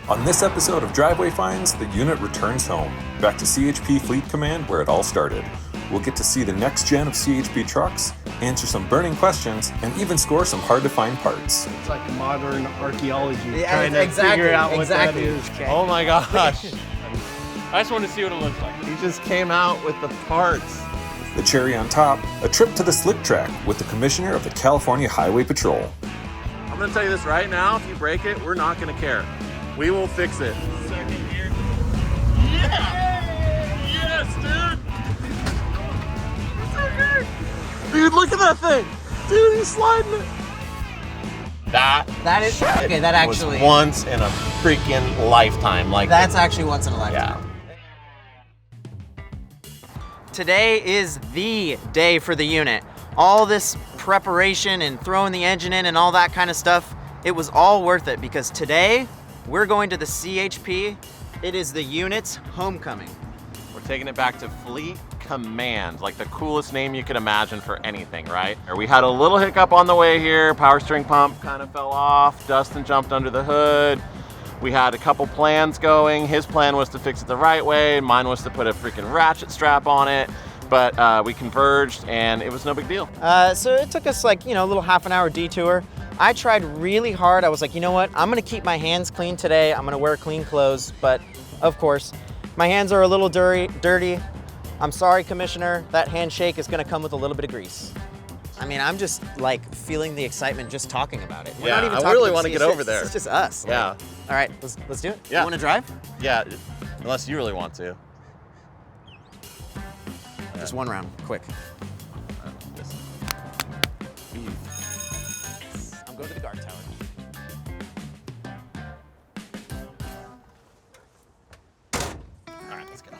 On this episode of Driveway Finds, the unit returns home, back to CHP Fleet Command where it all started. We'll get to see the next gen of CHP trucks, answer some burning questions, and even score some hard-to-find parts. It's like modern archaeology, Yeah, trying to exactly, figure out what exactly. that is. Okay. Oh my gosh. I just want to see what it looks like. He just came out with the parts. The cherry on top, a trip to the slick track with the Commissioner of the California Highway Patrol. I'm gonna tell you this right now, if you break it, we're not gonna care. We will fix it. Second gear. Yeah! Yes, dude! Dude, look at that thing! Dude, he's sliding it! That is okay. That actually was once in a freaking lifetime. Like that's actually once in a lifetime. yeah. Today is the day for the unit. All this preparation and throwing the engine in and all that kind of stuff, it was all worth it because today we're going to the CHP. It is the unit's homecoming. We're taking it back to Fleet Command, like the coolest name you could imagine for anything, right? We had a little hiccup on the way here. Power steering pump kind of fell off. Dustin jumped under the hood. We had a couple plans going. His plan was to fix it the right way. Mine was to put a freaking ratchet strap on it. But we converged and it was no big deal. So it took us like, a little half an hour detour. I tried really hard. I was like, you know what? I'm gonna keep my hands clean today. I'm gonna wear clean clothes. But of course, my hands are a little dirty. I'm sorry, Commissioner. That handshake is gonna come with a little bit of grease. I mean, I'm just like feeling the excitement just talking about it. We're Yeah, not even I talking really to wanna the get CHP. over there. It's just us. Yeah. All right, let's do it. Yeah. You wanna drive? Yeah, unless you really want to. Just one round, quick. I'm going to the guard tower. All right, let's go.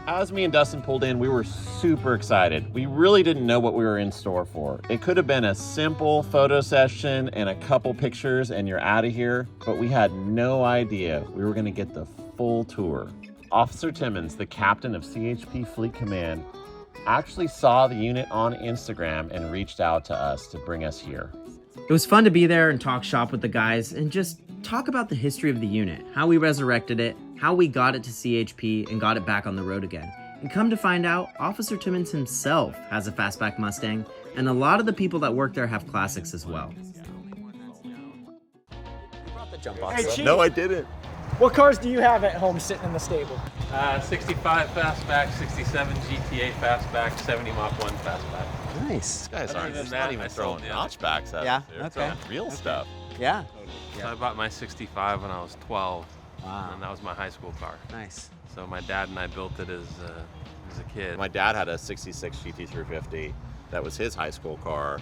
As me and Dustin pulled in, we were super excited. We really didn't know what we were in store for. It could have been a simple photo session and a couple pictures and you're out of here, but we had no idea we were gonna get the full tour. Officer Timmons, the captain of CHP Fleet Command, actually saw the unit on Instagram and reached out to us to bring us here. It was fun to be there and talk shop with the guys and just talk about the history of the unit, how we resurrected it, how we got it to CHP and got it back on the road again. And come to find out, Officer Timmons himself has a fastback Mustang, and a lot of the people that work there have classics as well. Hey, Chief, No, I didn't. what cars do you have at home sitting in the stable? 65 fastback, 67 GTA fastback, 70 Mach 1 fastback. Nice. These guys Other aren't than not that, even I sold throwing the other. notchbacks at Yeah, us. They're okay. throwing real stuff. Yeah. So I bought my 65 when I was 12, Wow. and that was my high school car. Nice. So my dad and I built it as a kid. My dad had a 66 GT350 that was his high school car,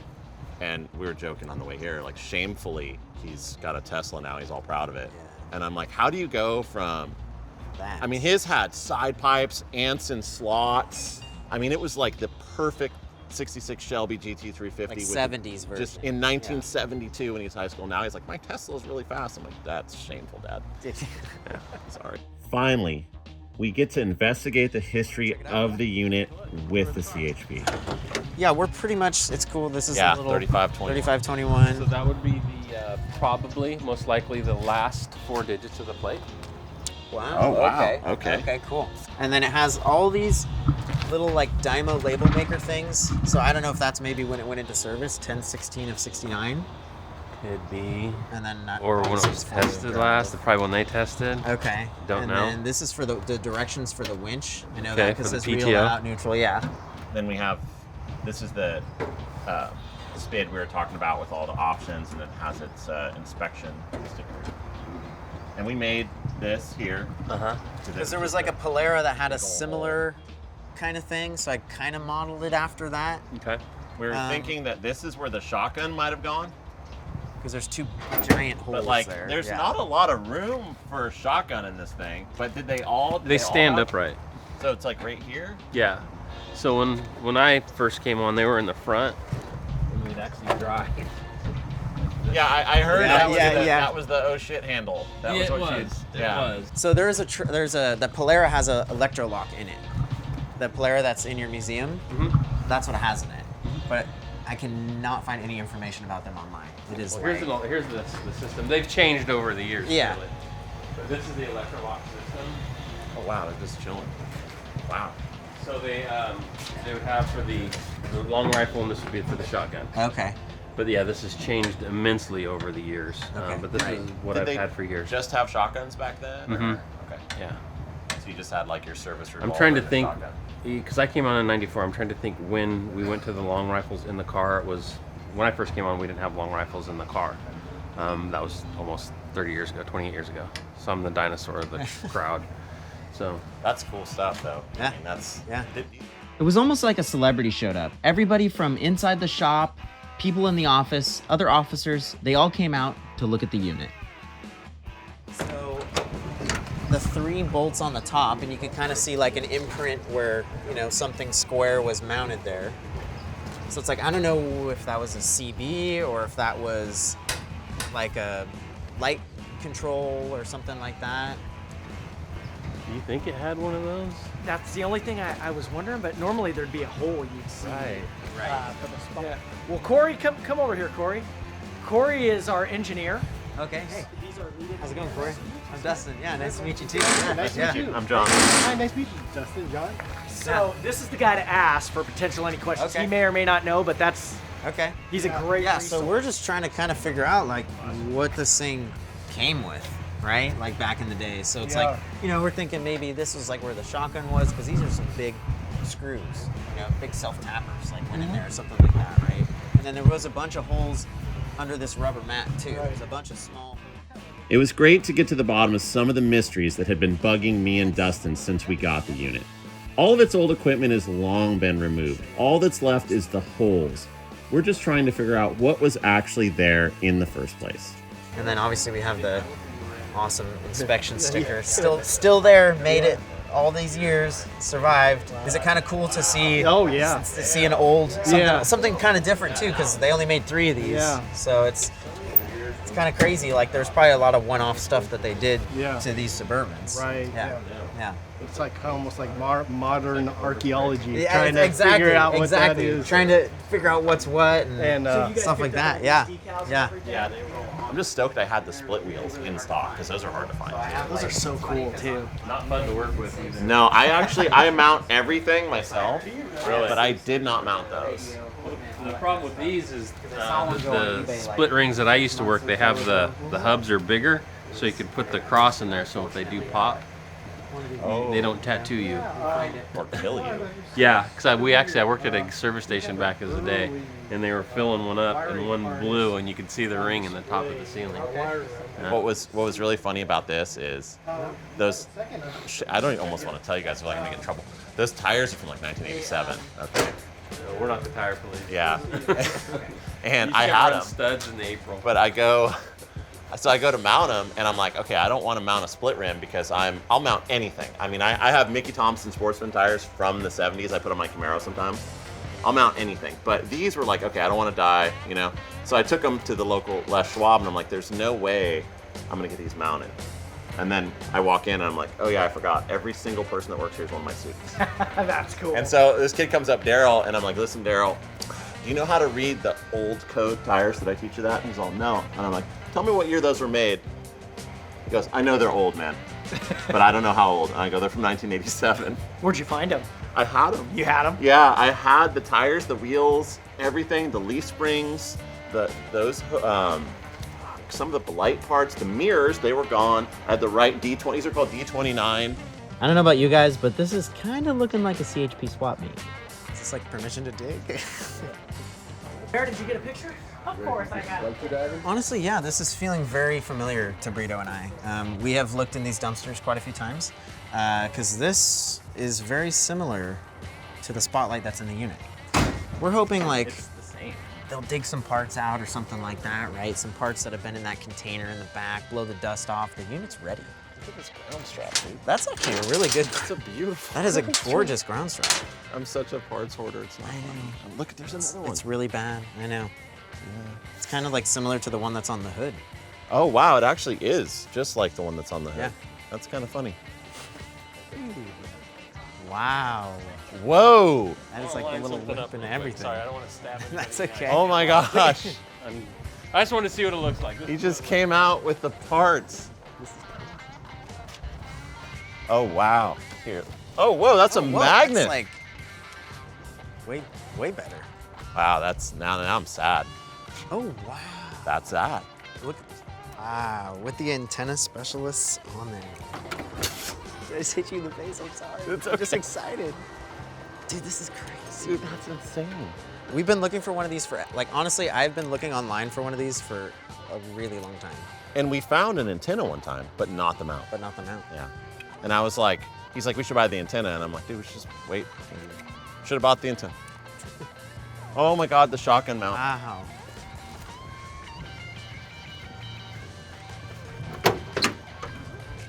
and we were joking on the way here, like shamefully, he's got a Tesla now, he's all proud of it. Yeah. And I'm like, how do you go from, That. I mean, his had side pipes, Anson slots. I mean, it was like the perfect 66 Shelby GT350. like with 70s version. Just in 1972 when he's high school. Now he's like, my Tesla's really fast. I'm like, that's shameful, Dad. Sorry. Finally, we get to investigate the history of the unit with the CHP. Yeah, we're pretty much, it's cool. This is Yeah, a little 3521. 3521. So that would be the probably, most likely, the last 4 digits of the plate. Wow. Oh, wow. Okay. Okay. Okay, cool. And then it has all these little like Dymo label maker things. So I don't know if that's maybe when it went into service, 10/16 of 69. Could be. And then not Or when it was 64 tested drive. last, probably when they tested. Okay. Don't and know. then this is for the directions for the winch. I know Okay, that because for it's the real PTO. out, neutral, yeah. Then we have, this is the SPID we were talking about with all the options, and it has its inspection sticker. And we made this here. Uh-huh. Because there was like a Polara that had a similar kind of thing, so I kind of modeled it after that. Okay. We were thinking that this is where the shotgun might have gone, Because there's two giant holes but like, there. there's yeah. not a lot of room for a shotgun in this thing. But did they all? They stand all have- upright. So it's like right here. Yeah. So when I first came on, they were in the front. And we'd actually drive. Yeah, I heard Yeah, that was yeah, the, yeah. that was the oh shit handle. That was what she was. So there's the Polara has a electrolock in it. The Polara that's in your museum, that's what it has in it. But I cannot find any information about them online. It is Well, here's the system. They've changed over the years. Yeah. Really. But this is the electrolock system. Oh wow, they're just chilling. Wow. So they would have for the long rifle, and this would be for the shotgun. Okay. But yeah, this has changed immensely over the years. Okay. But this Right. is what Did I've they had for years. Just have shotguns back then? Mhm. Okay. Yeah. So you just had like your service revolver. I'm trying to and a think, shotgun. because I came on in '94. I'm trying to think when we went to the long rifles in the car. It was when I first came on. We didn't have long rifles in the car. That was almost 30 years ago, 28 years ago. So I'm the dinosaur of the crowd. So That's cool stuff, though. Yeah. I mean, that's Yeah. It was almost like a celebrity showed up. Everybody from inside the shop, people in the office, other officers, they all came out to look at the unit. So the 3 bolts on the top, and you can kind of see like an imprint where, you know, something square was mounted there. So it's like, I don't know if that was a CB or if that was like a light control or something like that. do you think it had one of those? That's the only thing I was wondering, but normally there'd be a hole you'd see. Right. For the spot. Yeah. Well, Corey, come over here, Corey. Corey is our engineer. Okay. Hey, He's our leader. how's it going, Corey? I'm Dustin. Yeah, nice to meet you too. Nice to meet you. I'm John. Hi, nice to meet you, Dustin, John. So this is the guy to ask for potential any questions. Okay. He may or may not know, but that's Okay. he's a great Yeah, resource. so we're just trying to kind of figure out like what this thing came with, right? Like back in the day. So it's like, you know, we're thinking maybe this was like where the shotgun was, because these are some big screws, you know, big self-tappers like went in there or something like that, right? And then there was a bunch of holes under this rubber mat too. There's a bunch of small. It was great to get to the bottom of some of the mysteries that had been bugging me and Dustin since we got the unit. All of its old equipment has long been removed. All that's left is the holes. We're just trying to figure out what was actually there in the first place. And then obviously we have the awesome inspection sticker. Still there, made it all these years, survived. Is it kind of cool to see? Oh, yeah. To see an old something kind of different too, because they only made 3 of these. Yeah. So it's kind of crazy. Like there's probably a lot of one-off stuff that they did Yeah. to these Suburbans. Right, Yeah. It's like almost like modern archaeology, Yeah, trying to exactly, figure out what exactly. that is. Trying to figure out what's what and, And stuff like that. Yeah. Yeah. Yeah, I'm just stoked I had the split wheels in stock because those are hard to find. those are so cool too. Not fun to work with either. No, I mount everything myself, but I did not mount those. The problem with these is the split rings that I used to work, they have the hubs are bigger, so you could put the cross in there, so if they do pop, they don't tattoo you. Or kill you. Yeah, because I worked at a service station back in the day, and they were filling one up, and one blew, and you could see the ring in the top of the ceiling. What was really funny about this is those. I don't almost want to tell you guys, so I'm gonna get in trouble. Those tires are from like 1987. Okay. So we're not the tire police. Yeah. And You I can't had run them, studs in the April. but I go to mount them, and I'm like, okay, I don't want to mount a split rim because I'll mount anything. I mean, I have Mickey Thompson Sportsman tires from the 70s. I put on my Camaro sometimes. I'll mount anything. But these were like, okay, I don't want to die, you know. So I took them to the local Les Schwab, and I'm like, there's no way I'm gonna get these mounted. And then I walk in, and I'm like, oh yeah, I forgot. Every single person that works here is one of my students. That's cool. And so this kid comes up, Daryl, and I'm like, listen, Daryl, do you know how to read the old code tires? Did I teach you that? And he's all, no. And I'm like, tell me what year those were made. He goes, I know they're old, man, but I don't know how old. And I go, they're from 1987. Where'd you find them? I had them. You had them? Yeah, I had the tires, the wheels, everything, the leaf springs, some of the light parts, the mirrors, they were gone. I had the right D20, these are called D29. I don't know about you guys, but this is kind of looking like a CHP swap meet. Is this like permission to dig? Bear, did you get a picture? Of course I got it. Honestly, yeah, this is feeling very familiar to Brito and I. We have looked in these dumpsters quite a few times because this is very similar to the spotlight that's in the unit. We're hoping like they'll dig some parts out or something like that, right? Some parts that have been in that container in the back, blow the dust off. The unit's ready. Look at this ground strap, dude. That's actually a really good. That's a beautiful. That is a gorgeous ground strap. I'm such a parts hoarder. It's not I know. funny. Look, there's another one. It's really bad. I know. It's kind of like similar to the one that's on the hood. Oh wow, it actually is just like the one that's on the hood. Yeah. That's kind of funny. Wow. Wow. Whoa. That is like the little lip and everything. Sorry, I don't want to stab it. That's okay. Oh my gosh. I just want to see what it looks like. He just came out with the parts. Oh wow. Here. Oh whoa, that's a Whoa, magnet. That's like way better. Wow, that's now I'm sad. Oh wow. That's that. Look. Wow, with the antenna specialists on there. Did I just hit you in the face? I'm sorry. I'm just excited. Dude, this is crazy. Dude, that's insane. We've been looking for one of these for, like, honestly, I've been looking online for one of these for a really long time, And we found an antenna one time, but not the mount. but not the mount. Yeah. And I was like, he's like, we should buy the antenna. And I'm like, dude, we should just wait. Should have bought the antenna. Oh my God, the shotgun mount. Wow.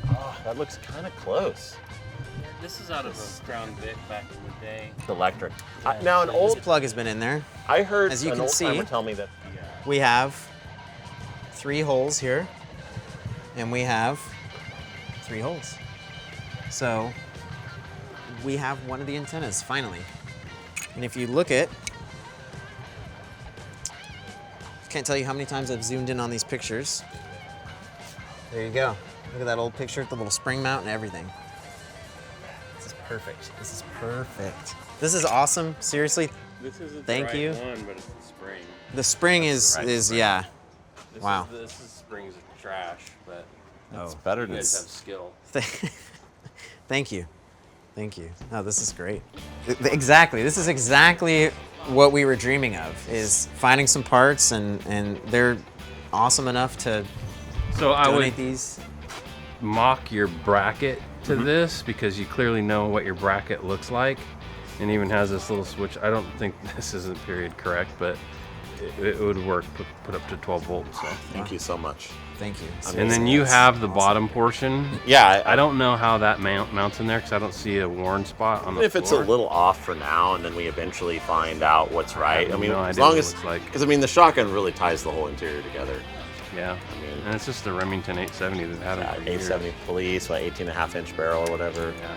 Oh, that looks kind of close. This is out of a Crown Vic back in the day. It's electric. Now, an This old, plug has been in there. I heard As you an can old timer see- tell me that. We have 3 holes here, and we have 3 holes. So we have one of the antennas, finally. And if you look at, can't tell you how many times I've zoomed in on these pictures. There you go. Look at that old picture, the little spring mount and everything. This is perfect. This is perfect. This is awesome. Seriously, This isn't Thank the right you. one, but it's the spring. the spring is right is spring. yeah. This Wow. This is springs of trash, but It's better you than. guys have skill. Thank you. Thank you. No, this is great. Exactly. This is exactly what we were dreaming of, is finding some parts, and they're awesome enough to So I donate would these. mock your bracket to this because you clearly know what your bracket looks like, and even has this little switch. I don't think this isn't period correct, but it would work. Put up to 12 volts. So. Thank you so much. Thank you. And then you have the bottom portion. Yeah, I don't know how that mounts in there because I don't see a worn spot on the If it's a floor. little off for now, and then we eventually find out what's right. I mean, no as idea long what it as, looks like. because I mean, the shotgun really ties the whole interior together. Yeah, mean- and it's just the Remington 870 that had it for years. 870 police, what, 18.5-inch barrel or whatever. Yeah.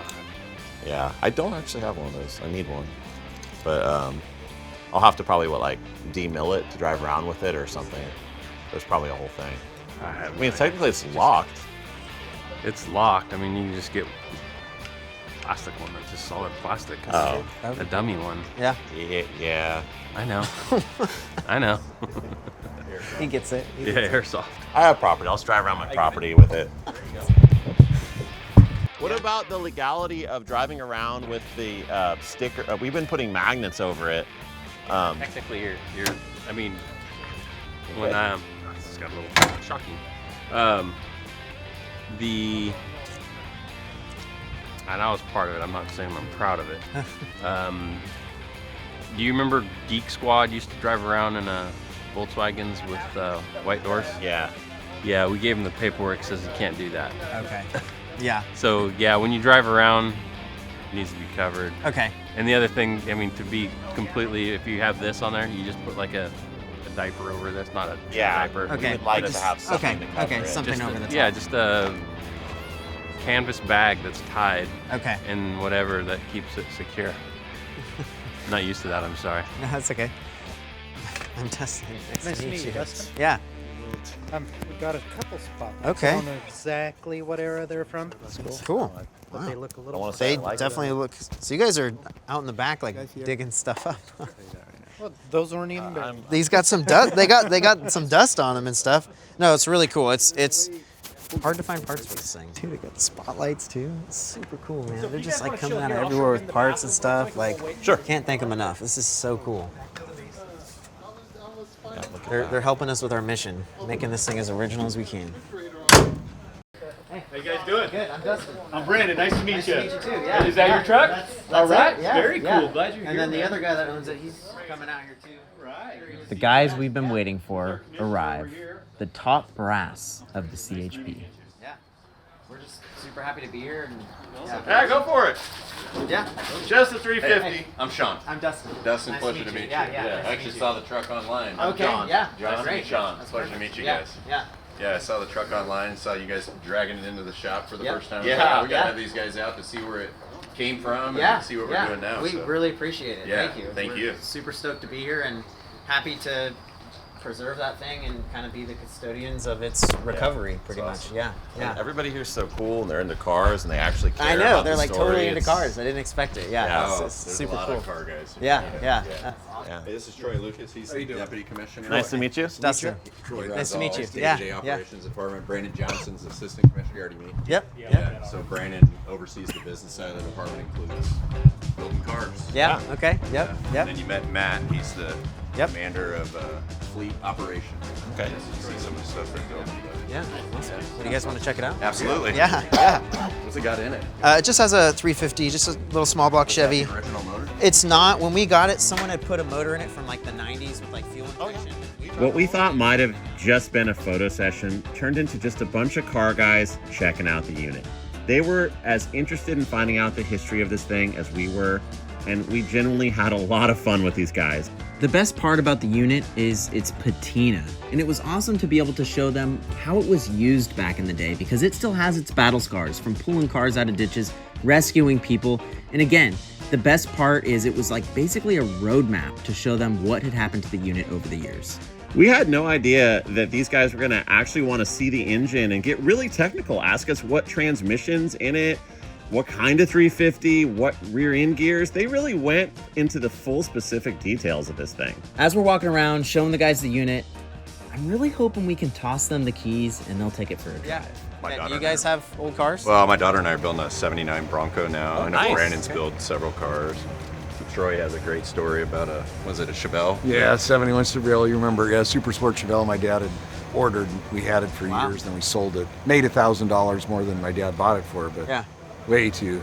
Yeah, I don't actually have one of those. I need one, but I'll have to probably demill it to drive around with it or something. There's probably a whole thing. I mean, technically it's locked. It's locked. I mean, you can just get plastic one that's just solid plastic. Oh. A dummy one. Yeah, Yeah. I know. I know. he gets it. Yeah, airsoft. I have property. I'll just drive around my property with it. What about the legality of driving around with the sticker? We've been putting magnets over it. Technically, I mean, when this got a little shocking. And I was part of it. I'm not saying I'm proud of it. Do you remember Geek Squad used to drive around in Volkswagens with white doors? Yeah. Yeah, we gave them the paperwork that says you can't do that. Okay. Yeah. So yeah, when you drive around, it needs to be covered. Okay. And the other thing, I mean, to be completely, if you have this on there, you just put like a diaper over. That's not a diaper. Okay. We would like Just- to have something okay, to cover okay, it. something Just over the top. Yeah, just a canvas bag that's tied Okay. and whatever that keeps it secure. Not used to that. I'm sorry. No, that's okay. I'm Dustin. Nice to meet you, Dustin. Yeah. We've got a couple spots. Okay. I don't know exactly what era they're from. That's cool. Cool. But they look a little. wanna They I like definitely look. So you guys are out in the back, like digging stuff up. Well, those weren't even big. These got some dust. They got some dust on them and stuff. No, it's really cool. It's hard to find parts for this thing. Dude, they got the spotlights too. It's super cool, man. They're just like coming out of everywhere with parts and stuff. Like, Sure. Can't thank them enough. This is so cool. Yeah, look at They're helping us with our mission, making this thing as original as we can. How you guys doing? Good. I'm Dustin. I'm Brandon. Nice to meet you. too. Yeah. Is that your truck? All right. Very cool. Glad you're here. And then the man. other guy that owns it, he's coming out here too. Right. The guys we've been waiting for arrive. The top brass of the CHP. Yeah. We're just super happy to be here. And Yeah, go for it. yeah. Just a 350. I'm Sean. I'm Dustin. Dustin, Nice pleasure to meet you. Yeah, yeah. nice I to actually meet saw the truck online. you. Okay. Yeah. John Great. and Sean. That's Pleasure to perfect. meet you Yeah, guys. Yeah. Yeah, I saw the truck online. Saw you guys dragging it into the shop for the Yep. first time. Yeah, We gotta yeah. have these guys out to see where it came from Yeah, and see what yeah. we're doing now. We so. really appreciate it. Yeah, Thank you. thank We're you. Super stoked to be here and happy to preserve that thing and kind of be the custodians of its recovery, pretty much. awesome. Yeah, yeah. And everybody here's so cool, and they're into cars, and they actually care I know about they're the like story. totally into It's- cars. I didn't expect it. Yeah, Yeah. it's, Oh, it's there's super a lot cool. of car guys. Yeah, yeah. Yeah. Hey, this is Troy Lucas. He's the deputy commissioner. Nice to meet you. Dustin. Troy Nice runs to meet all you. day-to-day Yeah, operations department. Brandon Johnson's assistant commissioner. You already meet. Yep. Yeah. So Brandon oversees the business side of the department, includes building cars. Yeah. Okay. Yep. And Yep. then you met Matt. He's the Yep. commander of fleet operations. Okay. You see some of the stuff they're building. Yeah. Awesome. Do you guys want to check it out? Absolutely. Yeah. Yeah. What's it got in it? It just has a 350, just a little small block Chevy. The original motor? It's not. When we got it, someone had put a motor in it from like the 90s with like fuel injection. What we thought might have just been a photo session turned into just a bunch of car guys checking out the unit. They were as interested in finding out the history of this thing as we were, and we genuinely had a lot of fun with these guys. The best part about the unit is its patina, and it was awesome to be able to show them how it was used back in the day because it still has its battle scars from pulling cars out of ditches, rescuing people, and again, the best part is it was like basically a roadmap to show them what had happened to the unit over the years. We had no idea that these guys were gonna actually want to see the engine and get really technical, ask us what transmission's in it, what kind of 350, what rear end gears. They really went into the full specific details of this thing. As we're walking around showing the guys the unit, I'm really hoping we can toss them the keys and they'll take it for a drive. Yeah. My Do daughter you guys have old cars? Well, my daughter and I are building a 79 Bronco now. Oh, I know nice. Brandon's built several cars. Troy has a great story about was it a Chevelle? Yeah, 71 Chevelle. You remember? Yeah, Super Sport Chevelle. My dad had ordered. We had it for years, then we sold it. Made $1,000 more than my dad bought it for, but Yeah. way too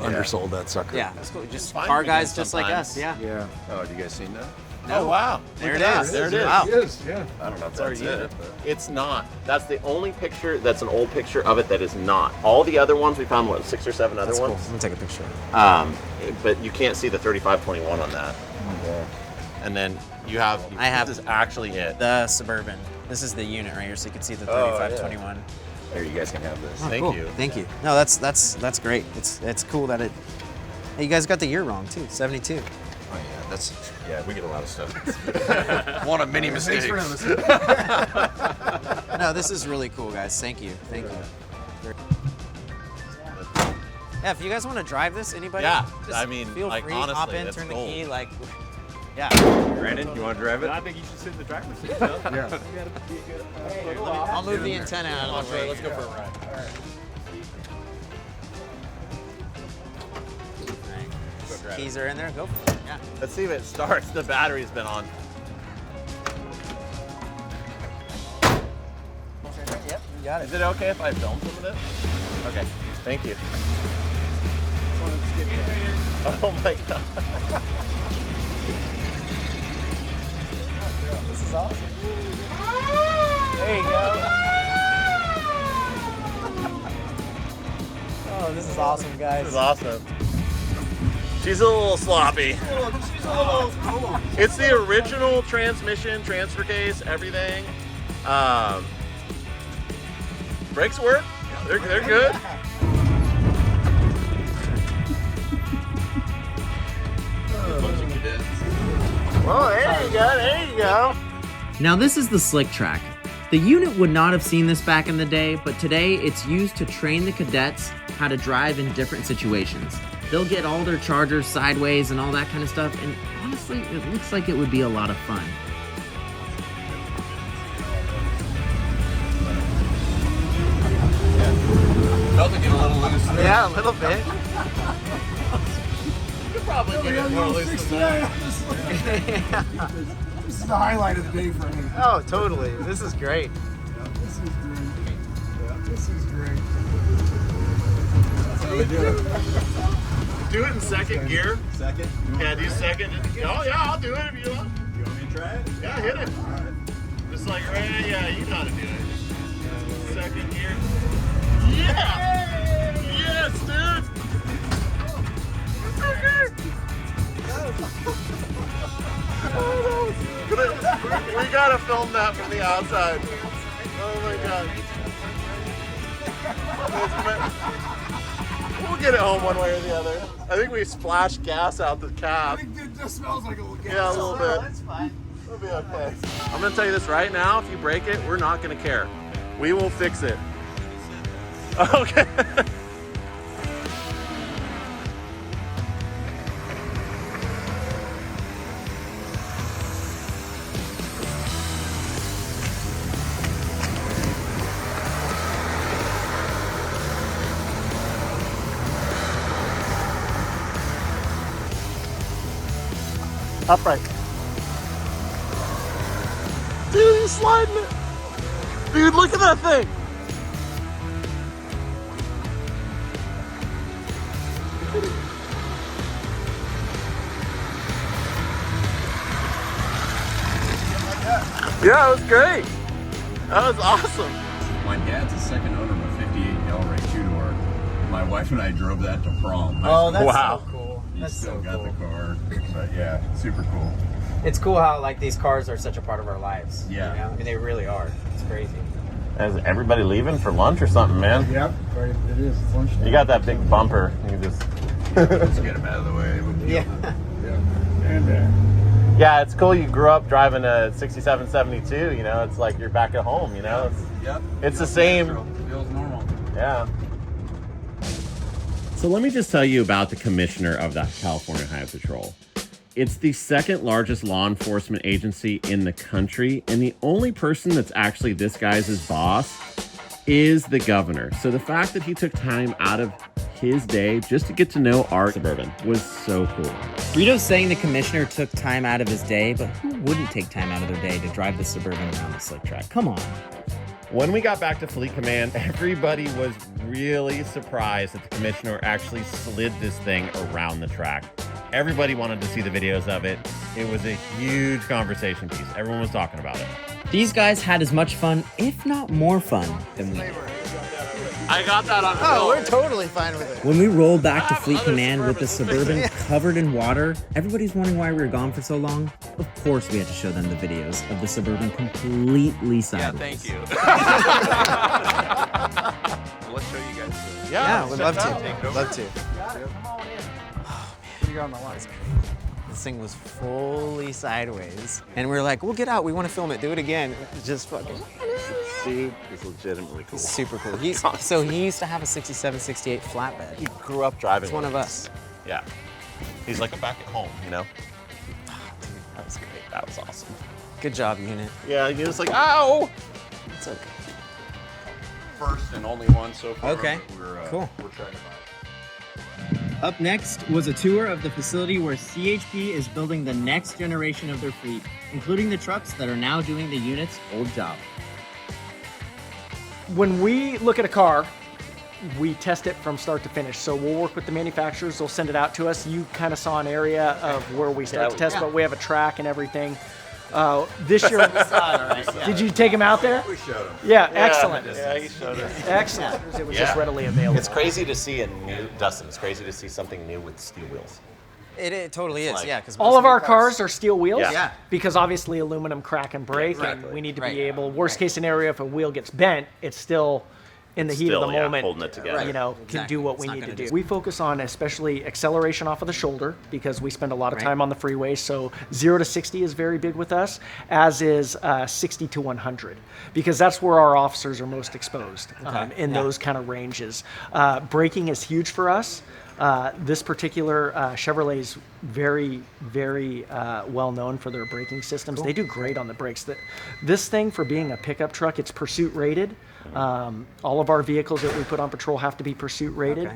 undersold that sucker. Yeah. That's cool. Just fine car to guys get just like sometimes. us. Yeah. Yeah. Oh, have you guys seen that? Oh, wow. There it Look at is. that. There it is. Wow. It is. Yeah. I don't know if That's our that's unit. it. But It's not. That's the only picture that's an old picture of it that is not. All the other ones, we found, what, 6 or 7 other That's cool. ones? Let me take a picture. But you can't see the 3521 on that. And then you have, I have- this is actually it. The Suburban. This is the unit right here, so you can see the Oh, 3521. here, you guys can have this. Thank Cool. you. Thank you. No, that's great. It's cool that it. Hey, you guys got the year wrong too. 72. Oh yeah, we get a lot of stuff. One of many mistakes. No, this is really cool, guys. Thank you. Thank you. Yeah, if you guys want to drive this, anybody? Yeah, just I mean, feel like, free. Hop honestly, in, that's turn gold. the key. Like, yeah. Brandon, you want to drive it? I think you should sit in the driver's seat. Yeah. I'll move the antenna out of the way. Let's go for a ride. Right. Keys are in there. Go for it. Yeah. Let's see if it starts. The battery's been on. Yep, you got Is it okay if I film some of this? Okay, thank you. Oh my god. This is awesome. There you go. Oh, this is awesome, guys. This is awesome. She's a little sloppy. It's the original transmission, transfer case, everything. Brakes work. They're good. Well, there you go. There you go. Now this is the slick track. The unit would not have seen this back in the day, but today it's used to train the cadets how to drive in different situations. They'll get all their chargers sideways and all that kind of stuff, and honestly, it looks like it would be a lot of fun. Felt to get a little loose. Yeah, a little bit. You could probably get it more loose than that. This is the highlight of the day for me. Oh, totally. This is great. This is great. This is great. Do it in second gear. Second? Yeah, do second. Oh yeah, I'll do it if you want. You want me to try it? Yeah, hit it. Just like right, yeah, you know how to do it. Second gear. Yeah! Yes, dude! We gotta film that from the outside. Oh my god. We'll get it home one way or the other. I think we splashed gas out the cab. It just smells like a little gas. Yeah, a little bit. That's fine. It'll be okay. I'm gonna tell you this right now, if you break it, we're not gonna care. We will fix it. Okay. Upright. Dude, he's sliding it. Dude, look at that thing. Yeah, it was great. That was awesome. My dad's a second owner of a 58 Delray 2-door. My wife and I drove that to prom. Oh, that's Wow. so cool. He That's still so got cool. the car. But yeah, super cool. It's cool how like these cars are such a part of our lives. Yeah. You know? I mean, they really are. It's crazy. Is everybody leaving for lunch or something, man? Yep, right, it is. It's lunchtime. You got that big bumper. You can just. Let's get him out of the way. Yeah. Yeah, it's cool. You grew up driving a 6772. You know, it's like you're back at home. You know, Yep. it's the same. Feels normal. Yeah. So let me just tell you about the commissioner of the California Highway Patrol. It's the second largest law enforcement agency in the country, and the only person that's actually this guy's boss is the governor. So the fact that he took time out of his day just to get to know our Suburban was so cool. Rito's saying the commissioner took time out of his day, but who wouldn't take time out of their day to drive the Suburban around the slick track? Come on. When we got back to Fleet Command, everybody was really surprised that the commissioner actually slid this thing around the track. Everybody wanted to see the videos of it. It was a huge conversation piece. Everyone was talking about it. These guys had as much fun, if not more fun, than we did. I got that on Oh, we're totally fine with it. When we rolled back to Fleet Command with the Suburban covered in water, everybody's wondering why we were gone for so long. Of course, we had to show them the videos of the Suburban completely sideways. you. Let's show you guys. Yeah, we'd love Take it to. over. Love to. You're on the line. This thing was fully sideways. And we were like, we'll get out. We want to film it. Do it again. Just fucking See, it's legitimately cool. super cool. He used to have a 67, 68 flatbed. He grew up driving. He's one of us. Yeah. He's like, I'm back at home, you know? That was great. That was awesome. Good job, unit. Yeah, he was like, ow! It's okay. First and only one so far. Okay, cool. We're trying to buy. Up next was a tour of the facility where CHP is building the next generation of their fleet, including the trucks that are now doing the unit's old job. When we look at a car, we test it from start to finish. So we'll work with the manufacturers. They'll send it out to us. You kind of saw an area of where we start to test, but we have a track and everything. This year, did you take him out there? We showed him. Yeah, excellent. Yeah, he showed us. Excellent. It was just readily available. It's crazy to see a new, Dustin, it's crazy to see something new with steel wheels. It totally is, like- yeah. Because All of our cars are steel wheels. Yeah. Because obviously aluminum crack and break, and we need to be able. Worst case scenario, if a wheel gets bent, it's still in the heat of the Still, yeah, moment, holding it together. you know, can Exactly. do what It's we not need to gonna do. just- We focus on especially acceleration off of the shoulder because we spend a lot of Right. time on the freeway. So 0 to 60 is very big with us, as is 60 to 100, because that's where our officers are most exposed in those kind of ranges. Braking is huge for us. This particular Chevrolet is very, very well known for their braking systems. They do great on the brakes. This thing, for being a pickup truck, it's pursuit rated. All of our vehicles that we put on patrol have to be pursuit rated.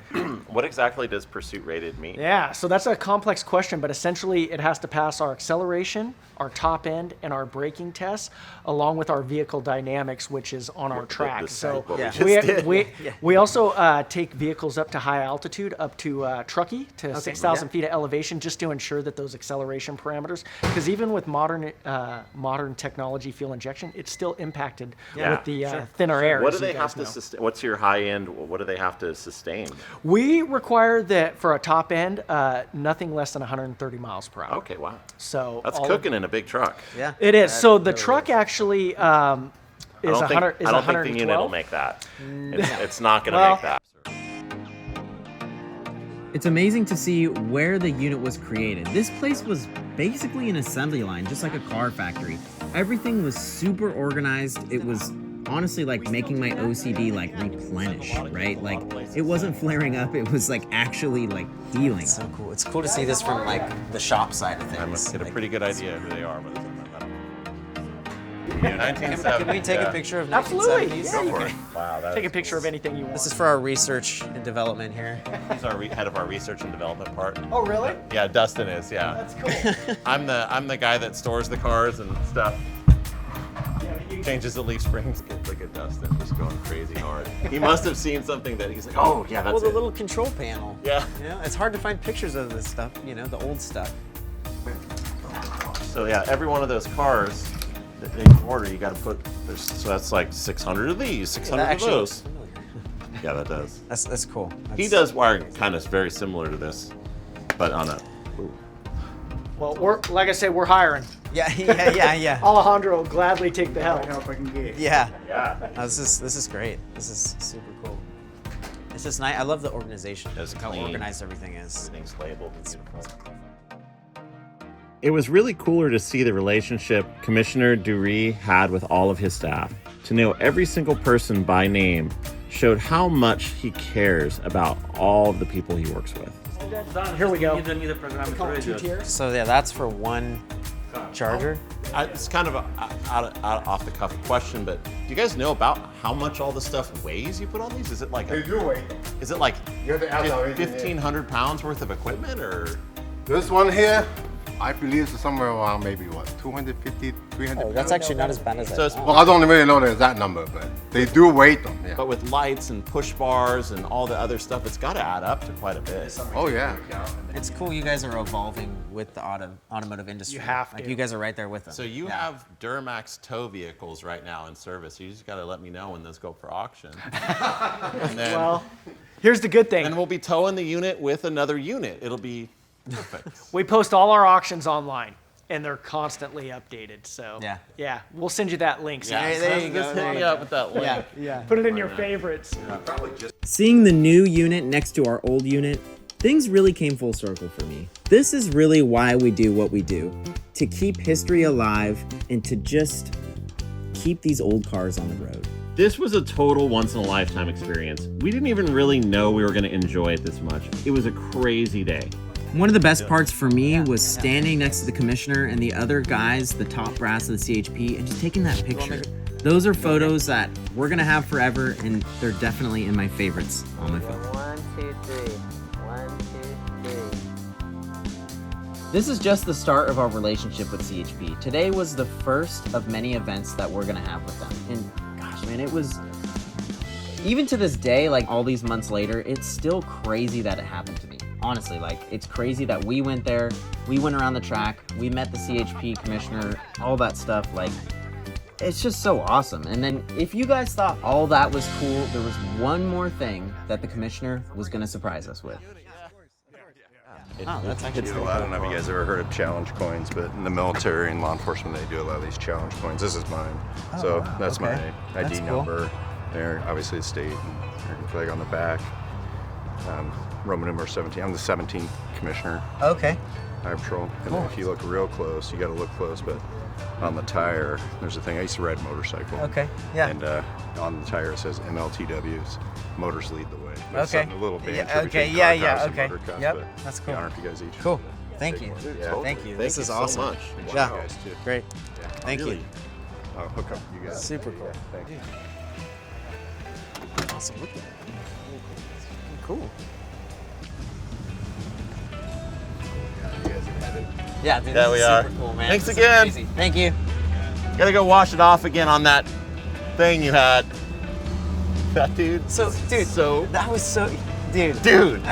What exactly does pursuit rated mean? Yeah, so that's a complex question, but essentially it has to pass our acceleration, our top end, and our braking tests, along with our vehicle dynamics, which is on our track. So what we Yeah. just we, did. we also take vehicles up to high altitude, up to Truckee, to 6,000 feet of elevation, just to ensure that those acceleration parameters, because even with modern technology fuel injection, it's still impacted with the thinner air. What do as you they guys have to know. sustain? What's your high end? What do they have to sustain? We require that for a top end, nothing less than 130 miles per hour. Okay, wow. So That's all of- cooking in a big truck. Yeah. It is. So the truck actually is I don't 100. think, Is I don't think the unit will 112. make that. It's not going to Well- make that. It's amazing to see where the unit was created. This place was basically an assembly line, just like a car factory. Everything was super organized. It was honestly like making my OCD like replenish, right? Like it wasn't flaring up, it was like actually like healing. It's so cool. It's cool to see this from like the shop side of things. I must get a pretty good idea who they are by the time I met them. Yeah, 1970. Can we take a picture of 1970s? Absolutely. Yeah, you can Wow, that take a is picture of anything you want. This is for our research and development here. He's our head of our research and development part. Oh, really? Yeah, Dustin is. Yeah. That's cool. I'm the guy that stores the cars and stuff. Changes the leaf springs. Look at Dustin, just going crazy hard. He must have seen something that he's like, oh yeah, that's Well, the it. little control panel. Yeah. You know, it's hard to find pictures of this stuff, you know, the old stuff. So yeah, every one of those cars that they order, you got to put. So that's like 600 of these, 600 That of actually looks those. familiar. Yeah, that does. That's cool. He does wiring kind of very similar to this, but on a. Ooh. Well, like I said, we're hiring. Yeah. Alejandro will gladly take the help. I can get. Yeah. Yeah. Oh, this is great. This is super cool. It's just nice. I love the organization. It's how clean. organized everything is. Everything's labeled. It's beautiful. It was really cooler to see the relationship Commissioner Dury had with all of his staff. To know every single person by name showed how much he cares about all of the people he works with. Here we go. So yeah, that's for one charger. It's kind of off the cuff question, but do you guys know about how much all the stuff weighs you put on these? Is it like They do weigh. Is it like You have to ask our engineer. 1,500 pounds worth of equipment, or? This one here, I believe is somewhere around maybe what, 250, 300 Oh, that's pounds? actually not as bad as So it's, Well, I don't really know the exact number, but they do weight them. Yeah. but with lights and push bars and all the other stuff, it's got to add up to quite a bit. Oh yeah. It's cool you guys are evolving with the automotive industry. You have Like to. you guys are right there with them. So you have Duramax tow vehicles right now in service. You just got to let me know when those go up for auction. And then, Well, here's the good thing. and we'll be towing the unit with another unit. It'll be perfect. We post all our auctions online, and they're constantly updated. So Yeah. we'll send you that link. So Yeah, there you go, Just there hit you me up with that link. yeah. put it in your favorites. Seeing the new unit next to our old unit, things really came full circle for me. This is really why we do what we do, to keep history alive and to just keep these old cars on the road. This was a total once-in-a-lifetime experience. We didn't even really know we were going to enjoy it this much. It was a crazy day. One of the best parts for me was standing next to the commissioner and the other guys, the top brass of the CHP, and just taking that picture. Those are photos that we're going to have forever, and they're definitely in my favorites on my phone. 1, 2, 3. 1, 2, 3. This is just the start of our relationship with CHP. Today was the first of many events that we're gonna have with them. And gosh, man, it was, even to this day, like all these months later, it's still crazy that it happened to me. Honestly, like it's crazy that we went there, we went around the track, we met the CHP commissioner, all that stuff. Like, it's just so awesome. And then if you guys thought all that was cool, there was one more thing that the commissioner was gonna surprise us with. Oh, that's actually I don't know if you guys ever heard of challenge coins, but in the military and law enforcement, they do a lot of these challenge coins. This is mine. So that's my ID That's cool. number. There, obviously the state and American flag on the back. Roman number 17. I'm the 17th commissioner, Okay. Highway Patrol. And then if you look real close, you got to look close, but on the tire, there's a thing. I used to ride a motorcycle. Okay. Yeah. And on the tire it says MLTWs. Motors lead the way. It's Okay. something, a little banter Yeah, okay, between yeah, car yeah, cops and okay. motor cops, Yep, but that's be cool. honored if you guys each. Cool. Thank you. Yeah. Thank you. Thank This you is so awesome. much. Yeah. You guys too. Great. Yeah. Thank Really? you. I'll hook up you guys. Super cool. Thank you. Awesome. Look at that. Cool. Yeah, dude, Yeah, this we is are. super cool, man. Thanks This is again. crazy. Thank you. Gotta go wash it off again on that thing you had. That dude. So, dude, So, that was so, dude. dude. All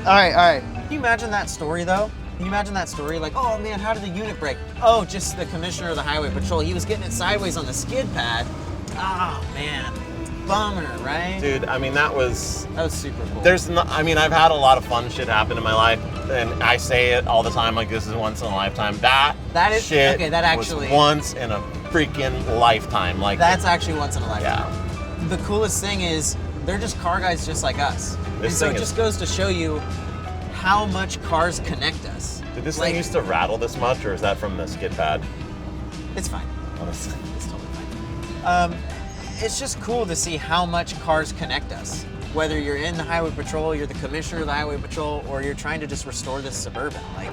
right. Can you imagine that story though? Can you imagine that story? Like, oh man, how did the unit break? Oh, just the commissioner of the highway patrol. He was getting it sideways on the skid pad. Oh man, bummer, right? Dude, I mean, that was super cool. I mean, I've had a lot of fun shit happen in my life, and I say it all the time, like this is once in a lifetime. That is shit okay. That actually was once in a freaking lifetime. Like that's actually once in a lifetime. Yeah. The coolest thing is they're just car guys just like us. This and so thing it is- just goes to show you how much cars connect us. Did this thing used to rattle this much, or is that from the skid pad? It's fine. Honestly. It's totally fine. It's just cool to see how much cars connect us. Whether you're in the highway patrol, you're the commissioner of the highway patrol, or you're trying to just restore this Suburban. Like,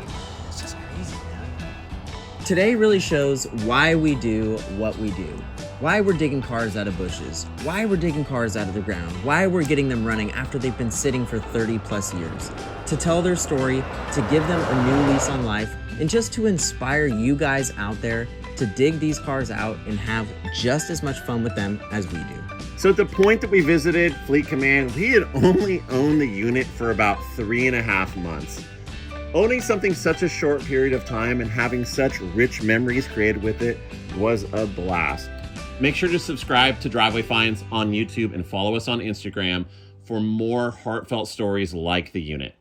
it's just crazy, man. Today really shows why we do what we do. Why we're digging cars out of bushes. Why we're digging cars out of the ground. Why we're getting them running after they've been sitting for 30 plus years. To tell their story, to give them a new lease on life, and just to inspire you guys out there to dig these cars out and have just as much fun with them as we do. So at the point that we visited Fleet Command, we had only owned the unit for about 3.5 months. Owning something such a short period of time and having such rich memories created with it was a blast. Make sure to subscribe to Driveway Finds on YouTube and follow us on Instagram for more heartfelt stories like the unit.